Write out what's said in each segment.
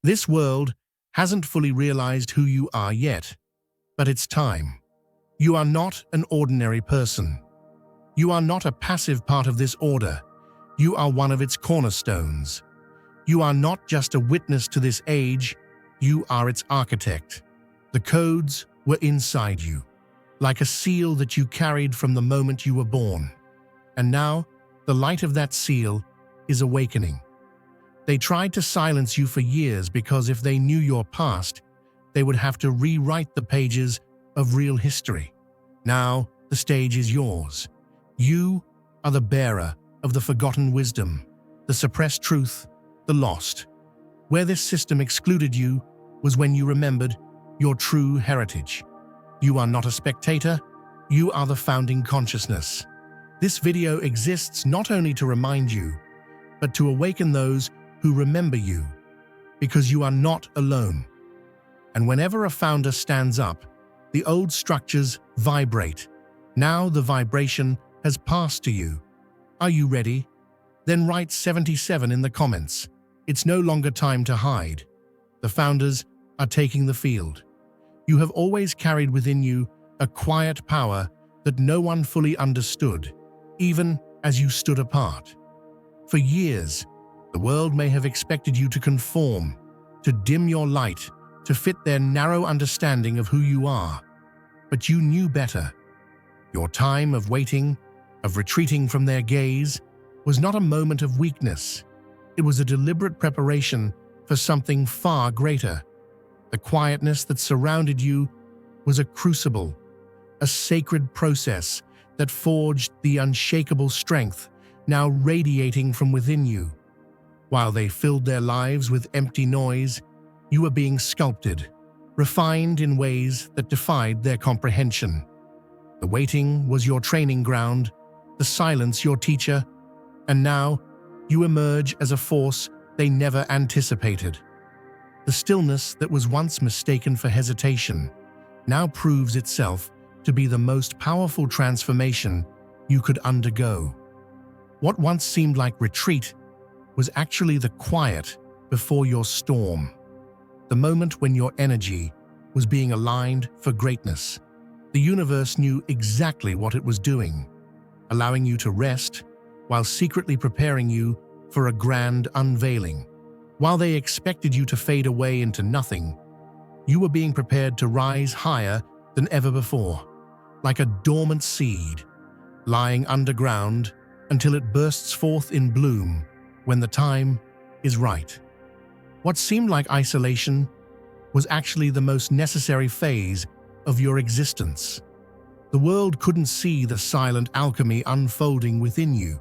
This world hasn't fully realized who you are yet, but it's time. You are not an ordinary person. You are not a passive part of this order. You are one of its cornerstones. You are not just a witness to this age, you are its architect. The codes were inside you, like a seal that you carried from the moment you were born. And now, the light of that seal is awakening. They tried to silence you for years because if they knew your past, they would have to rewrite the pages of real history. Now, the stage is yours. You are the bearer of the forgotten wisdom, the suppressed truth, the lost. Where this system excluded you was when you remembered your true heritage. You are not a spectator, you are the founding consciousness. This video exists not only to remind you, but to awaken those who remember you, because you are not alone. And whenever a founder stands up, the old structures vibrate. Now the vibration has passed to you. Are you ready? Then write 77 in the comments. It's no longer time to hide. The founders are taking the field. You have always carried within you a quiet power that no one fully understood, even as you stood apart. For years, the world may have expected you to conform, to dim your light, to fit their narrow understanding of who you are. But you knew better. Your time of waiting, of retreating from their gaze, was not a moment of weakness. It was a deliberate preparation for something far greater. The quietness that surrounded you was a crucible, a sacred process that forged the unshakable strength now radiating from within you. While they filled their lives with empty noise, you were being sculpted, refined in ways that defied their comprehension. The waiting was your training ground, the silence your teacher, and now you emerge as a force they never anticipated. The stillness that was once mistaken for hesitation now proves itself to be the most powerful transformation you could undergo. What once seemed like retreat was actually the quiet before your storm, the moment when your energy was being aligned for greatness. The universe knew exactly what it was doing, allowing you to rest while secretly preparing you for a grand unveiling. While they expected you to fade away into nothing, you were being prepared to rise higher than ever before, like a dormant seed, lying underground until it bursts forth in bloom when the time is right. What seemed like isolation was actually the most necessary phase of your existence. The world couldn't see the silent alchemy unfolding within you,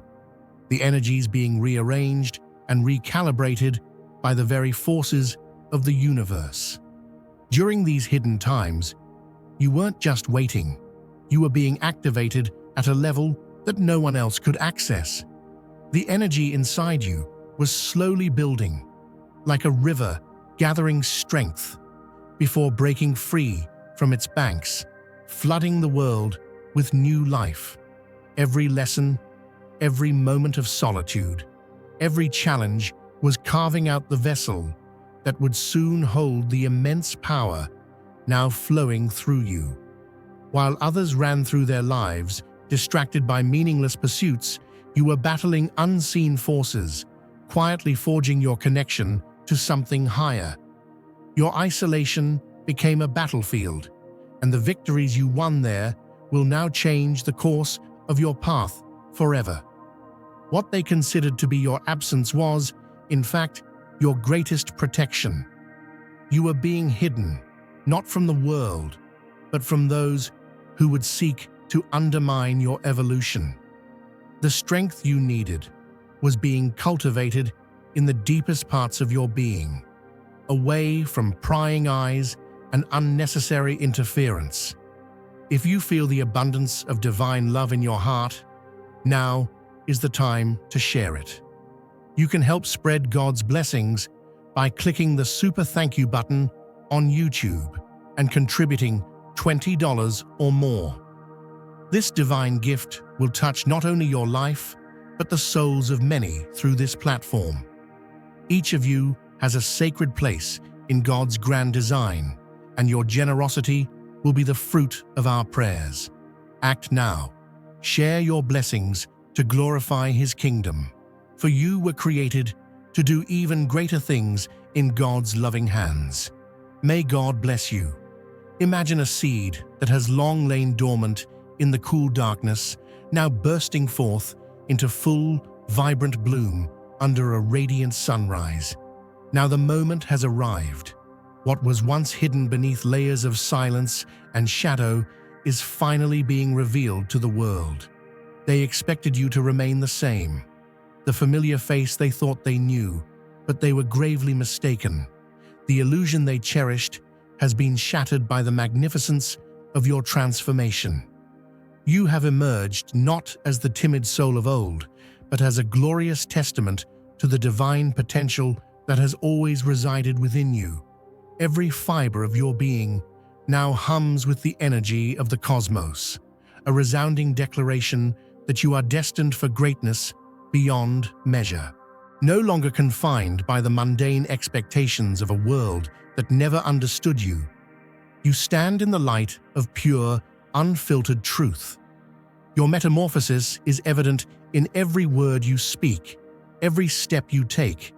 the energies being rearranged and recalibrated by the very forces of the universe. During these hidden times, you weren't just waiting, you were being activated at a level that no one else could access. The energy inside you was slowly building, like a river gathering strength before breaking free from its banks, flooding the world with new life. Every lesson, every moment of solitude, every challenge was carving out the vessel that would soon hold the immense power now flowing through you. While others ran through their lives, distracted by meaningless pursuits, you were battling unseen forces, quietly forging your connection to something higher. Your isolation became a battlefield, and the victories you won there will now change the course of your path forever. What they considered to be your absence was, in fact, your greatest protection. You were being hidden, not from the world, but from those who would seek to undermine your evolution. The strength you needed was being cultivated in the deepest parts of your being, away from prying eyes and unnecessary interference. If you feel the abundance of divine love in your heart, now is the time to share it. You can help spread God's blessings by clicking the super thank you button on YouTube and contributing $20 or more. This divine gift will touch not only your life, but the souls of many through this platform. Each of you has a sacred place in God's grand design, and your generosity will be the fruit of our prayers. Act now. Share your blessings to glorify His kingdom, for you were created to do even greater things in God's loving hands. May God bless you. Imagine a seed that has long lain dormant in the cool darkness, now bursting forth into full, vibrant bloom under a radiant sunrise. Now the moment has arrived. What was once hidden beneath layers of silence and shadow is finally being revealed to the world. They expected you to remain the same, the familiar face they thought they knew, but they were gravely mistaken. The illusion they cherished has been shattered by the magnificence of your transformation. You have emerged not as the timid soul of old, but as a glorious testament to the divine potential that has always resided within you. Every fiber of your being now hums with the energy of the cosmos, a resounding declaration that you are destined for greatness beyond measure. No longer confined by the mundane expectations of a world that never understood you, you stand in the light of pure, unfiltered truth. Your metamorphosis is evident in every word you speak, every step you take,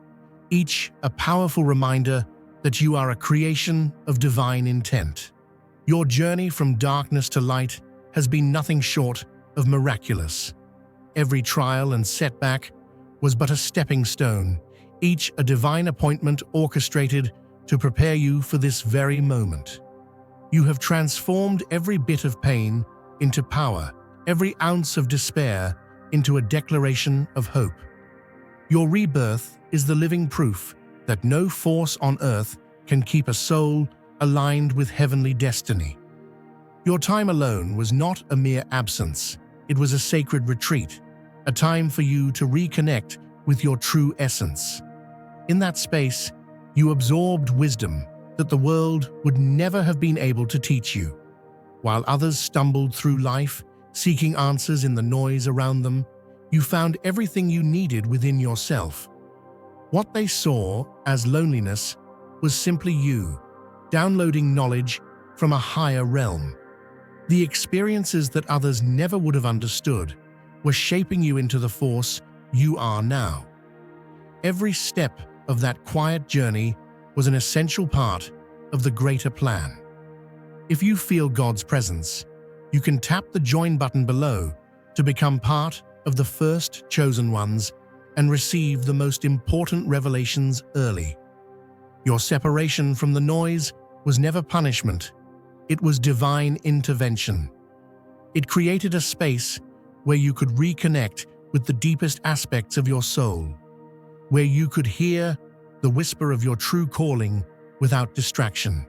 each a powerful reminder that you are a creation of divine intent. Your journey from darkness to light has been nothing short of miraculous. Every trial and setback was but a stepping stone, each a divine appointment orchestrated to prepare you for this very moment. You have transformed every bit of pain into power, every ounce of despair into a declaration of hope. Your rebirth is the living proof that no force on earth can keep a soul aligned with heavenly destiny. Your time alone was not a mere absence, it was a sacred retreat, a time for you to reconnect with your true essence. In that space, you absorbed wisdom that the world would never have been able to teach you. While others stumbled through life, seeking answers in the noise around them, you found everything you needed within yourself. What they saw as loneliness was simply you, downloading knowledge from a higher realm. The experiences that others never would have understood were shaping you into the force you are now. Every step of that quiet journey was an essential part of the greater plan. If you feel God's presence, you can tap the join button below to become part of the first chosen ones and receive the most important revelations early. Your separation from the noise was never punishment, it was divine intervention. It created a space where you could reconnect with the deepest aspects of your soul, where you could hear the whisper of your true calling without distraction.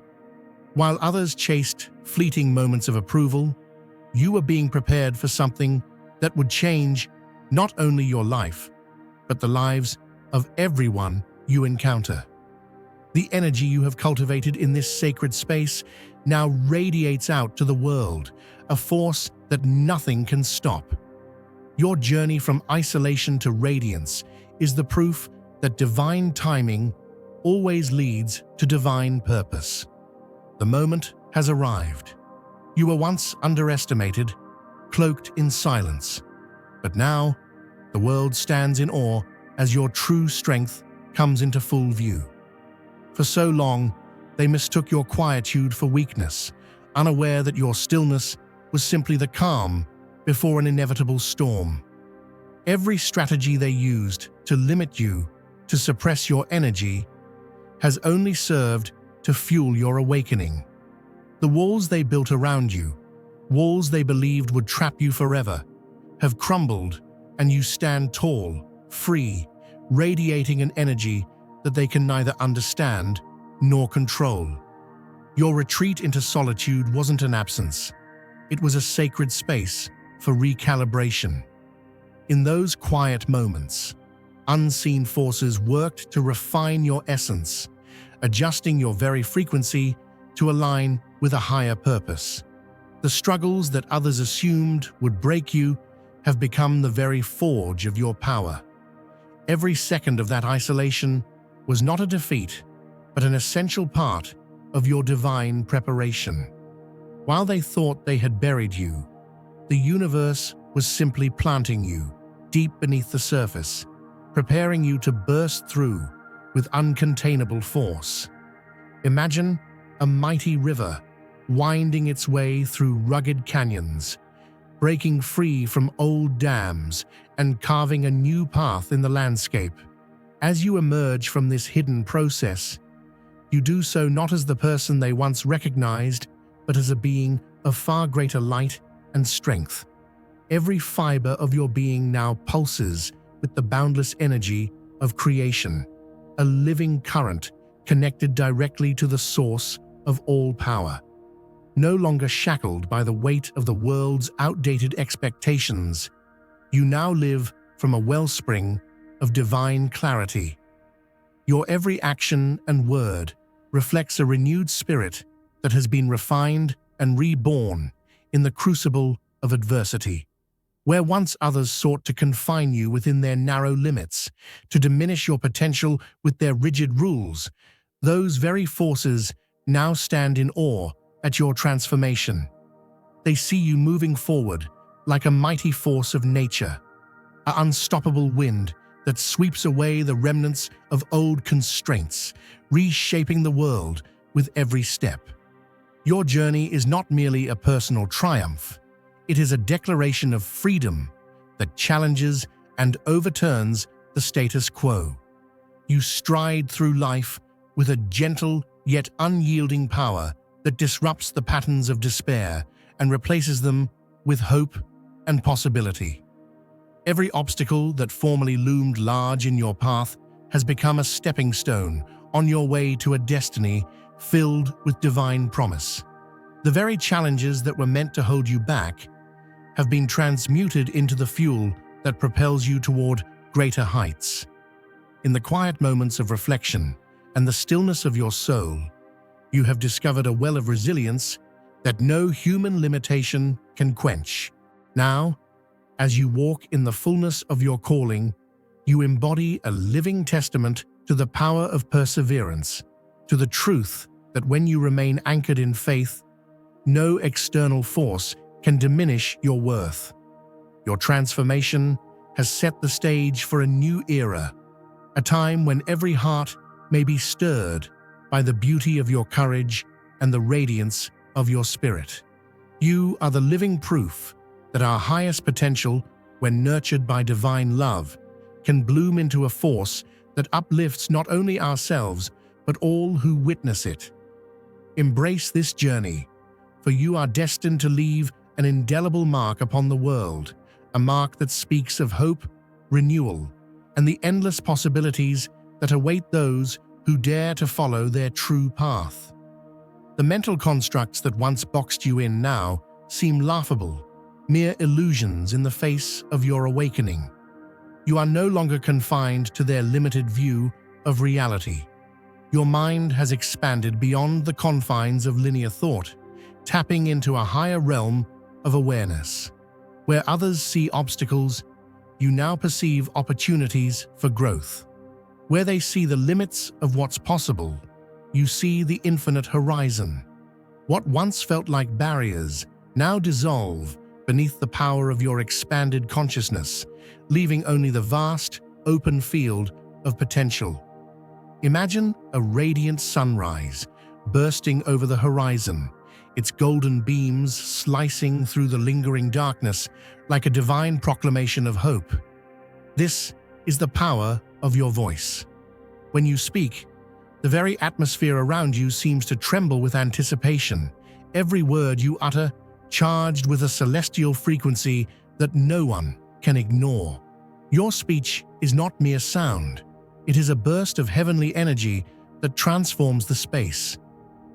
While others chased fleeting moments of approval, you were being prepared for something that would change not only your life, but the lives of everyone you encounter. The energy you have cultivated in this sacred space now radiates out to the world, a force that nothing can stop. Your journey from isolation to radiance is the proof that divine timing always leads to divine purpose. The moment has arrived. You were once underestimated, cloaked in silence, but now the world stands in awe as your true strength comes into full view. For so long, they mistook your quietude for weakness, unaware that your stillness was simply the calm before an inevitable storm. Every strategy they used to limit you, to suppress your energy, has only served to fuel your awakening. The walls they built around you, walls they believed would trap you forever, have crumbled, and you stand tall, free, radiating an energy that they can neither understand nor control. Your retreat into solitude wasn't an absence. It was a sacred space for recalibration. In those quiet moments, unseen forces worked to refine your essence, adjusting your very frequency to align with a higher purpose. The struggles that others assumed would break you have become the very forge of your power. Every second of that isolation was not a defeat, but an essential part of your divine preparation. While they thought they had buried you, the universe was simply planting you deep beneath the surface, preparing you to burst through with uncontainable force. Imagine a mighty river winding its way through rugged canyons, breaking free from old dams and carving a new path in the landscape. As you emerge from this hidden process, you do so not as the person they once recognized, but as a being of far greater light and strength. Every fiber of your being now pulses with the boundless energy of creation, a living current connected directly to the source of all power. No longer shackled by the weight of the world's outdated expectations, you now live from a wellspring of divine clarity. Your every action and word reflects a renewed spirit that has been refined and reborn in the crucible of adversity. Where once others sought to confine you within their narrow limits, to diminish your potential with their rigid rules, those very forces now stand in awe at your transformation. They see you moving forward like a mighty force of nature, an unstoppable wind that sweeps away the remnants of old constraints, reshaping the world with every step. Your journey is not merely a personal triumph. It is a declaration of freedom that challenges and overturns the status quo. You stride through life with a gentle yet unyielding power that disrupts the patterns of despair and replaces them with hope and possibility. Every obstacle that formerly loomed large in your path has become a stepping stone on your way to a destiny filled with divine promise. The very challenges that were meant to hold you back have been transmuted into the fuel that propels you toward greater heights. In the quiet moments of reflection and the stillness of your soul, you have discovered a well of resilience that no human limitation can quench. Now, as you walk in the fullness of your calling, you embody a living testament to the power of perseverance, to the truth that when you remain anchored in faith, no external force can diminish your worth. Your transformation has set the stage for a new era, a time when every heart may be stirred by the beauty of your courage and the radiance of your spirit. You are the living proof that our highest potential, when nurtured by divine love, can bloom into a force that uplifts not only ourselves, but all who witness it. Embrace this journey, for you are destined to leave an indelible mark upon the world, a mark that speaks of hope, renewal, and the endless possibilities that await those who dare to follow their true path. The mental constructs that once boxed you in now seem laughable, mere illusions in the face of your awakening. You are no longer confined to their limited view of reality. Your mind has expanded beyond the confines of linear thought, tapping into a higher realm of awareness. Where others see obstacles, you now perceive opportunities for growth. Where they see the limits of what's possible, you see the infinite horizon. What once felt like barriers now dissolve beneath the power of your expanded consciousness, leaving only the vast, open field of potential. Imagine a radiant sunrise bursting over the horizon, its golden beams slicing through the lingering darkness like a divine proclamation of hope. This is the power of your voice. When you speak, the very atmosphere around you seems to tremble with anticipation, every word you utter charged with a celestial frequency that no one can ignore. Your speech is not mere sound. It is a burst of heavenly energy that transforms the space.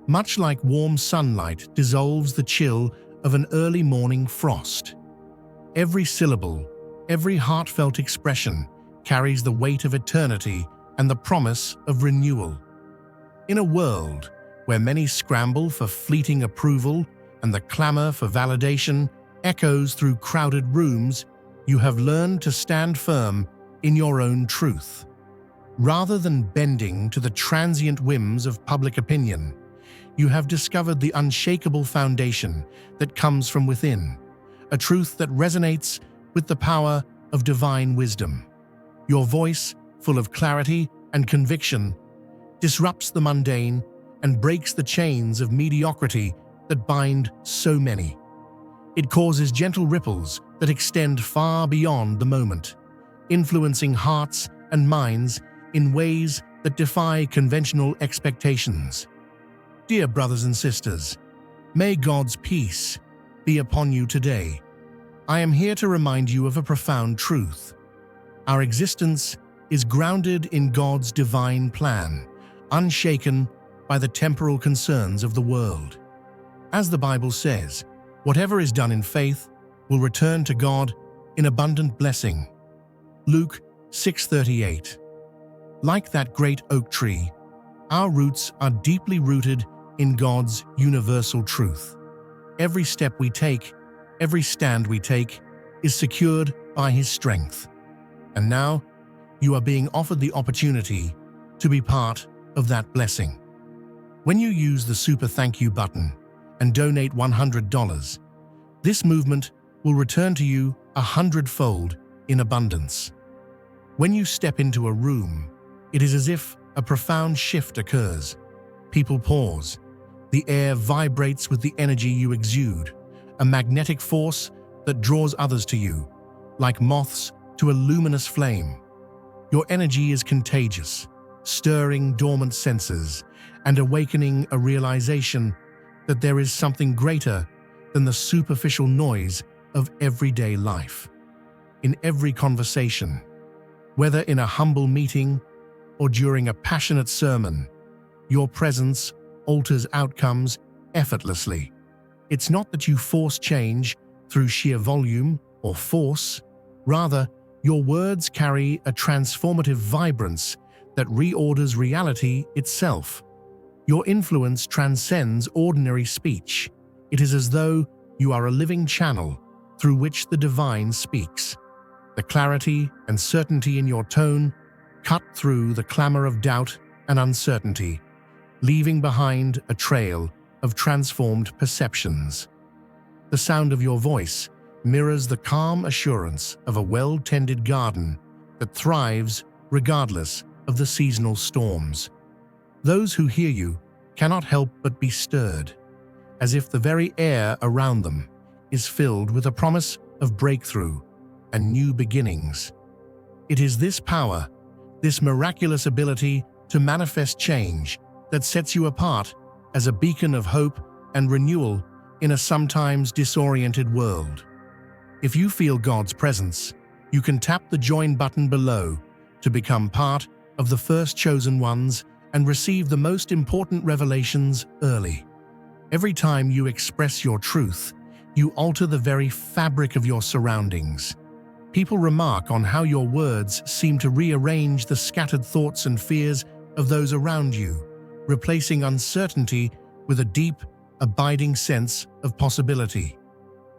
Much like warm sunlight dissolves the chill of an early morning frost. Every syllable, every heartfelt expression carries the weight of eternity and the promise of renewal. In a world where many scramble for fleeting approval and the clamor for validation echoes through crowded rooms, you have learned to stand firm in your own truth. Rather than bending to the transient whims of public opinion, you have discovered the unshakable foundation that comes from within, a truth that resonates with the power of divine wisdom. Your voice, full of clarity and conviction, disrupts the mundane and breaks the chains of mediocrity that bind so many. It causes gentle ripples that extend far beyond the moment, influencing hearts and minds in ways that defy conventional expectations. Dear brothers and sisters, may God's peace be upon you today. I am here to remind you of a profound truth. Our existence is grounded in God's divine plan, unshaken by the temporal concerns of the world. As the Bible says, whatever is done in faith will return to God in abundant blessing. Luke 6:38. Like that great oak tree, our roots are deeply rooted in God's universal truth. Every step we take, every stand we take, is secured by His strength. And now, you are being offered the opportunity to be part of that blessing. When you use the Super Thank You button and donate $100, this movement will return to you 100-fold in abundance. When you step into a room, it is as if a profound shift occurs. People pause. The air vibrates with the energy you exude, a magnetic force that draws others to you, like moths to a luminous flame. Your energy is contagious, stirring dormant senses and awakening a realization that there is something greater than the superficial noise of everyday life. In every conversation, whether in a humble meeting or during a passionate sermon, your presence alters outcomes effortlessly. It's not that you force change through sheer volume or force. Rather, your words carry a transformative vibrance that reorders reality itself. Your influence transcends ordinary speech. It is as though you are a living channel through which the divine speaks. The clarity and certainty in your tone cut through the clamor of doubt and uncertainty, leaving behind a trail of transformed perceptions. The sound of your voice mirrors the calm assurance of a well-tended garden that thrives regardless of the seasonal storms. Those who hear you cannot help but be stirred, as if the very air around them is filled with a promise of breakthrough and new beginnings. It is this power, this miraculous ability to manifest change, that sets you apart as a beacon of hope and renewal in a sometimes disoriented world. If you feel God's presence, you can tap the join button below to become part of the first chosen ones and receive the most important revelations early. Every time you express your truth, you alter the very fabric of your surroundings. People remark on how your words seem to rearrange the scattered thoughts and fears of those around you, replacing uncertainty with a deep, abiding sense of possibility.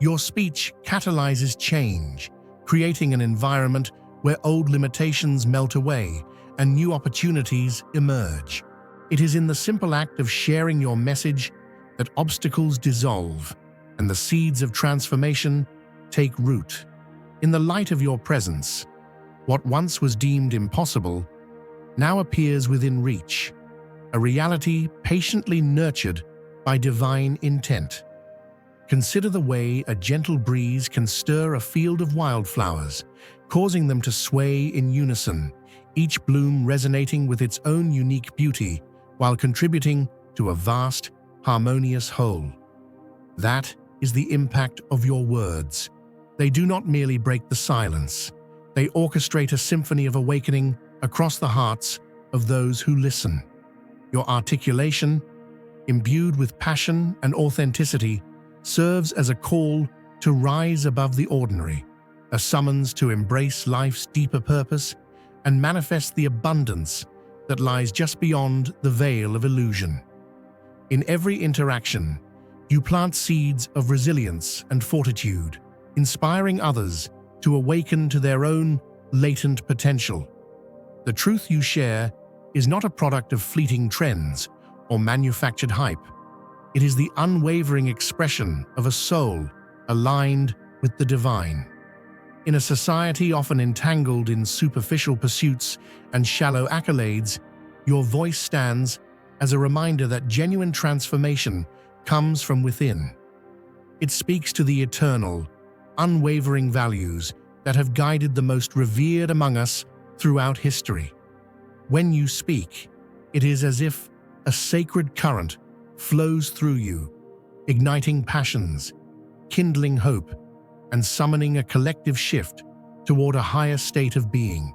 Your speech catalyzes change, creating an environment where old limitations melt away and new opportunities emerge. It is in the simple act of sharing your message that obstacles dissolve and the seeds of transformation take root. In the light of your presence, what once was deemed impossible now appears within reach, a reality patiently nurtured by divine intent. Consider the way a gentle breeze can stir a field of wildflowers, causing them to sway in unison, each bloom resonating with its own unique beauty while contributing to a vast, harmonious whole. That is the impact of your words. They do not merely break the silence. They orchestrate a symphony of awakening across the hearts of those who listen. Your articulation, imbued with passion and authenticity, serves as a call to rise above the ordinary, a summons to embrace life's deeper purpose and manifest the abundance that lies just beyond the veil of illusion. In every interaction, you plant seeds of resilience and fortitude, inspiring others to awaken to their own latent potential. The truth you share is not a product of fleeting trends or manufactured hype. It is the unwavering expression of a soul aligned with the divine. In a society often entangled in superficial pursuits and shallow accolades, your voice stands as a reminder that genuine transformation comes from within. It speaks to the eternal, unwavering values that have guided the most revered among us throughout history. When you speak, it is as if a sacred current flows through you, igniting passions, kindling hope, and summoning a collective shift toward a higher state of being.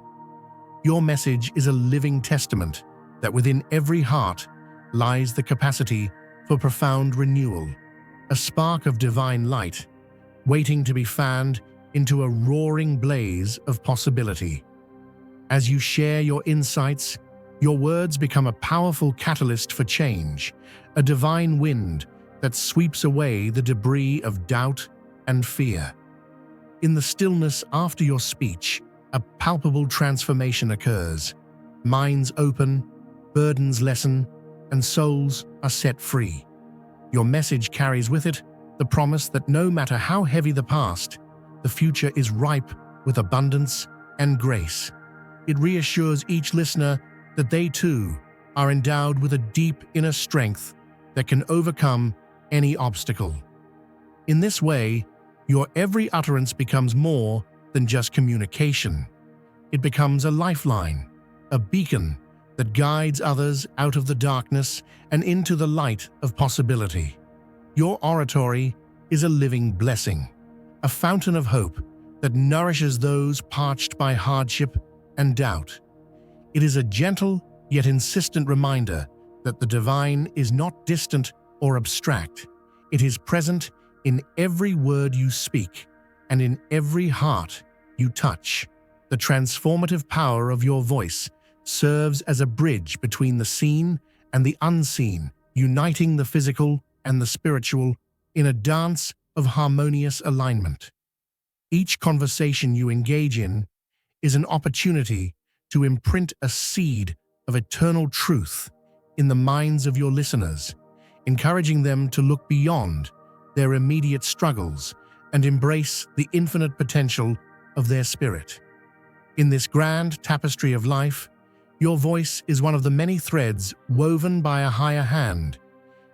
Your message is a living testament that within every heart lies the capacity for profound renewal, a spark of divine light, waiting to be fanned into a roaring blaze of possibility. As you share your insights, your words become a powerful catalyst for change, a divine wind that sweeps away the debris of doubt and fear. In the stillness after your speech, a palpable transformation occurs. Minds open, burdens lessen, and souls are set free. Your message carries with it the promise that no matter how heavy the past, the future is ripe with abundance and grace. It reassures each listener that they too are endowed with a deep inner strength that can overcome any obstacle. In this way, your every utterance becomes more than just communication. It becomes a lifeline, a beacon that guides others out of the darkness and into the light of possibility. Your oratory is a living blessing, a fountain of hope that nourishes those parched by hardship and doubt. It is a gentle yet insistent reminder that the divine is not distant or abstract. It is present in every word you speak and in every heart you touch. The transformative power of your voice serves as a bridge between the seen and the unseen, uniting the physical and the spiritual in a dance of harmonious alignment. Each conversation you engage in is an opportunity to imprint a seed of eternal truth in the minds of your listeners, encouraging them to look beyond their immediate struggles and embrace the infinite potential of their spirit. In this grand tapestry of life, your voice is one of the many threads woven by a higher hand,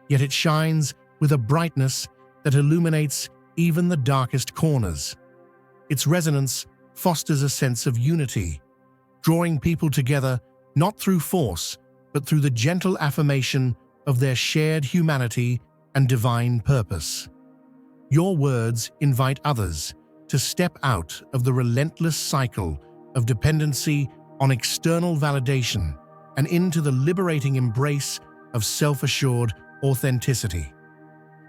yet it shines with a brightness that illuminates even the darkest corners. Its resonance fosters a sense of unity, drawing people together not through force, but through the gentle affirmation of their shared humanity and divine purpose. Your words invite others to step out of the relentless cycle of dependency on external validation and into the liberating embrace of self-assured authenticity.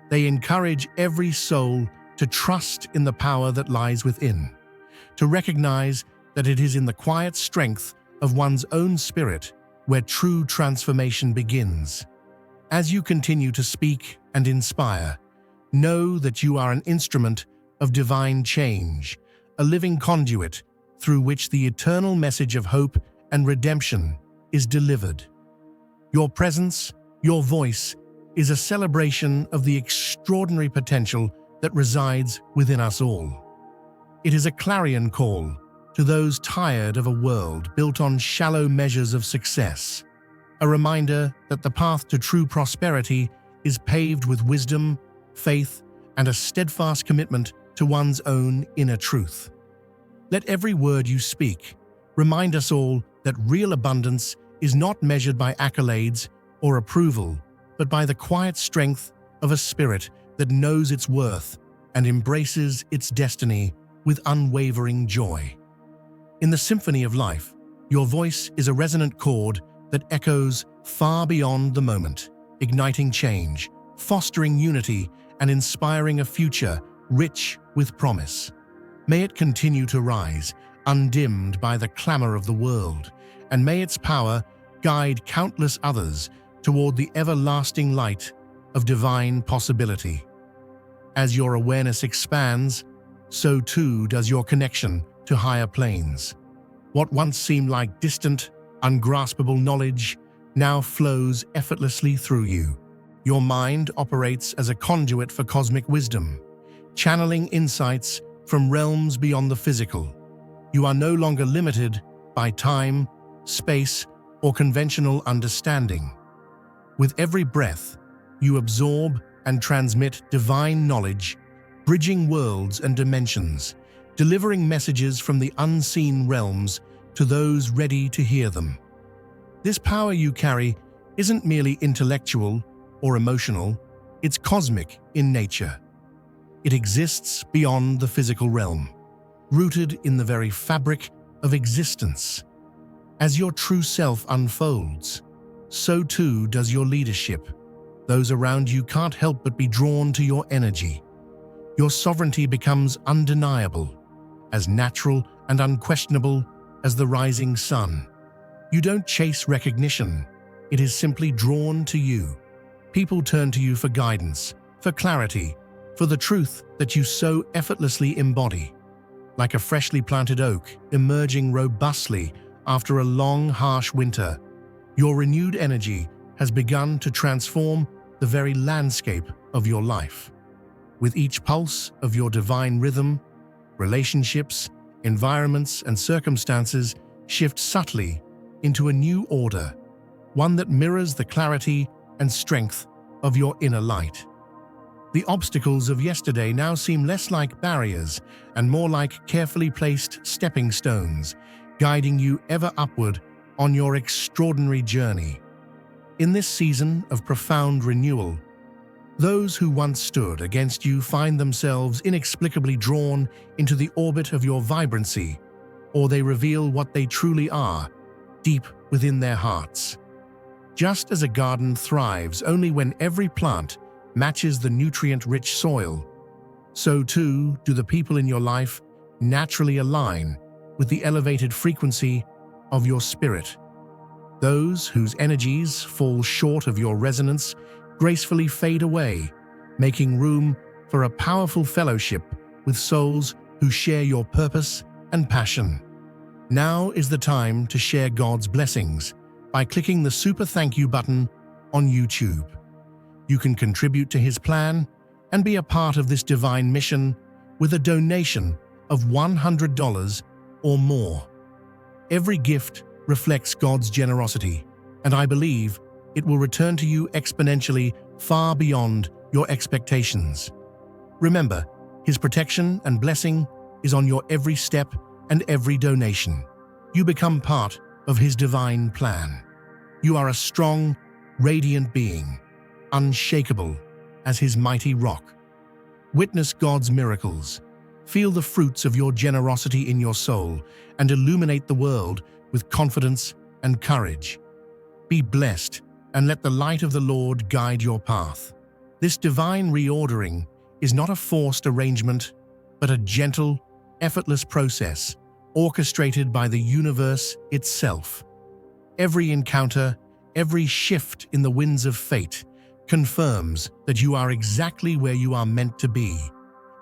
They encourage every soul to trust in the power that lies within, to recognize that it is in the quiet strength of one's own spirit where true transformation begins. As you continue to speak and inspire, know that you are an instrument of divine change, a living conduit through which the eternal message of hope and redemption is delivered. Your presence, your voice, is a celebration of the extraordinary potential that resides within us all. It is a clarion call to those tired of a world built on shallow measures of success, a reminder that the path to true prosperity is paved with wisdom, faith, and a steadfast commitment to one's own inner truth. Let every word you speak remind us all that real abundance is not measured by accolades or approval, but by the quiet strength of a spirit that knows its worth and embraces its destiny with unwavering joy. In the symphony of life, your voice is a resonant chord that echoes far beyond the moment, igniting change, fostering unity, and inspiring a future rich with promise. May it continue to rise, undimmed by the clamor of the world, and may its power guide countless others toward the everlasting light of divine possibility. As your awareness expands, so too does your connection to higher planes. What once seemed like distant Ungraspable knowledge now flows effortlessly through you. Your mind operates as a conduit for cosmic wisdom, channeling insights from realms beyond the physical. You are no longer limited by time, space, or conventional understanding. With every breath, you absorb and transmit divine knowledge, bridging worlds and dimensions, delivering messages from the unseen realms to those ready to hear them. This power you carry isn't merely intellectual or emotional, it's cosmic in nature. It exists beyond the physical realm, rooted in the very fabric of existence. As your true self unfolds, so too does your leadership. Those around you can't help but be drawn to your energy. Your sovereignty becomes undeniable, as natural and unquestionable as the rising sun. You don't chase recognition, it is simply drawn to you. People turn to you for guidance, for clarity, for the truth that you so effortlessly embody. Like a freshly planted oak emerging robustly after a long, harsh winter, your renewed energy has begun to transform the very landscape of your life. With each pulse of your divine rhythm, relationships, environments, and circumstances shift subtly into a new order, one that mirrors the clarity and strength of your inner light. The obstacles of yesterday now seem less like barriers and more like carefully placed stepping stones, guiding you ever upward on your extraordinary journey. In this season of profound renewal, those who once stood against you find themselves inexplicably drawn into the orbit of your vibrancy, or they reveal what they truly are, deep within their hearts. Just as a garden thrives only when every plant matches the nutrient-rich soil, so too do the people in your life naturally align with the elevated frequency of your spirit. Those whose energies fall short of your resonance gracefully fade away, making room for a powerful fellowship with souls who share your purpose and passion. Now is the time to share God's blessings by clicking the super thank you button on YouTube. You can contribute to His plan and be a part of this divine mission with a donation of $100 or more. Every gift reflects God's generosity, and I believe it will return to you exponentially far beyond your expectations. Remember, His protection and blessing is on your every step and every donation. You become part of His divine plan. You are a strong, radiant being, unshakable as His mighty rock. Witness God's miracles. Feel the fruits of your generosity in your soul and illuminate the world with confidence and courage. Be blessed and let the light of the Lord guide your path. This divine reordering is not a forced arrangement, but a gentle, effortless process orchestrated by the universe itself. Every encounter, every shift in the winds of fate confirms that you are exactly where you are meant to be.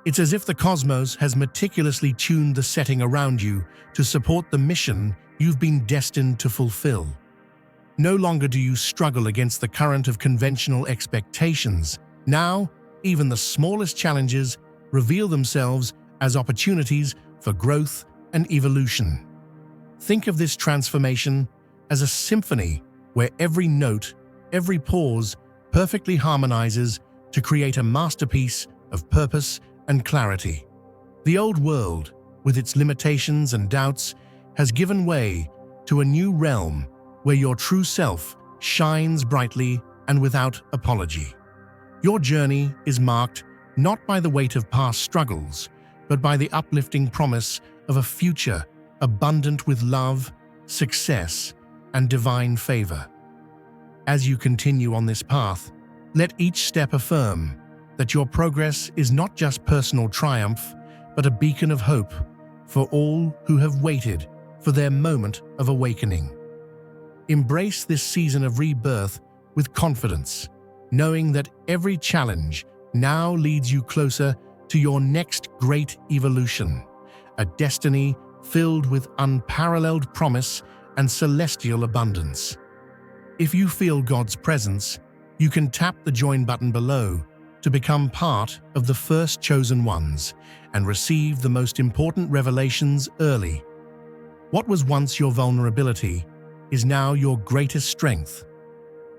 It's as if the cosmos has meticulously tuned the setting around you to support the mission you've been destined to fulfill. No longer do you struggle against the current of conventional expectations. Now, even the smallest challenges reveal themselves as opportunities for growth and evolution. Think of this transformation as a symphony where every note, every pause perfectly harmonizes to create a masterpiece of purpose and clarity. The old world, with its limitations and doubts, has given way to a new realm where your true self shines brightly and without apology. Your journey is marked not by the weight of past struggles, but by the uplifting promise of a future abundant with love, success, and divine favor. As you continue on this path, let each step affirm that your progress is not just personal triumph, but a beacon of hope for all who have waited for their moment of awakening. Embrace this season of rebirth with confidence, knowing that every challenge now leads you closer to your next great evolution, a destiny filled with unparalleled promise and celestial abundance. If you feel God's presence, you can tap the join button below to become part of the first chosen ones and receive the most important revelations early. What was once your vulnerability is now your greatest strength.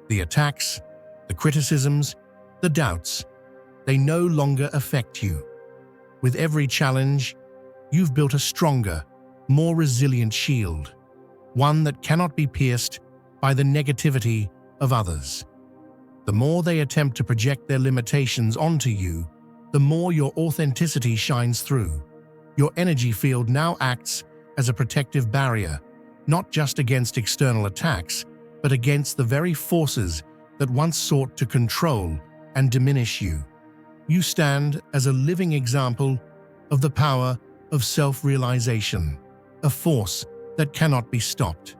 The attacks, the criticisms, the doubts, they no longer affect you. With every challenge, you've built a stronger, more resilient shield, one that cannot be pierced by the negativity of others. The more they attempt to project their limitations onto you, the more your authenticity shines through. Your energy field now acts as a protective barrier, not just against external attacks, but against the very forces that once sought to control and diminish you. You stand as a living example of the power of self-realization, a force that cannot be stopped.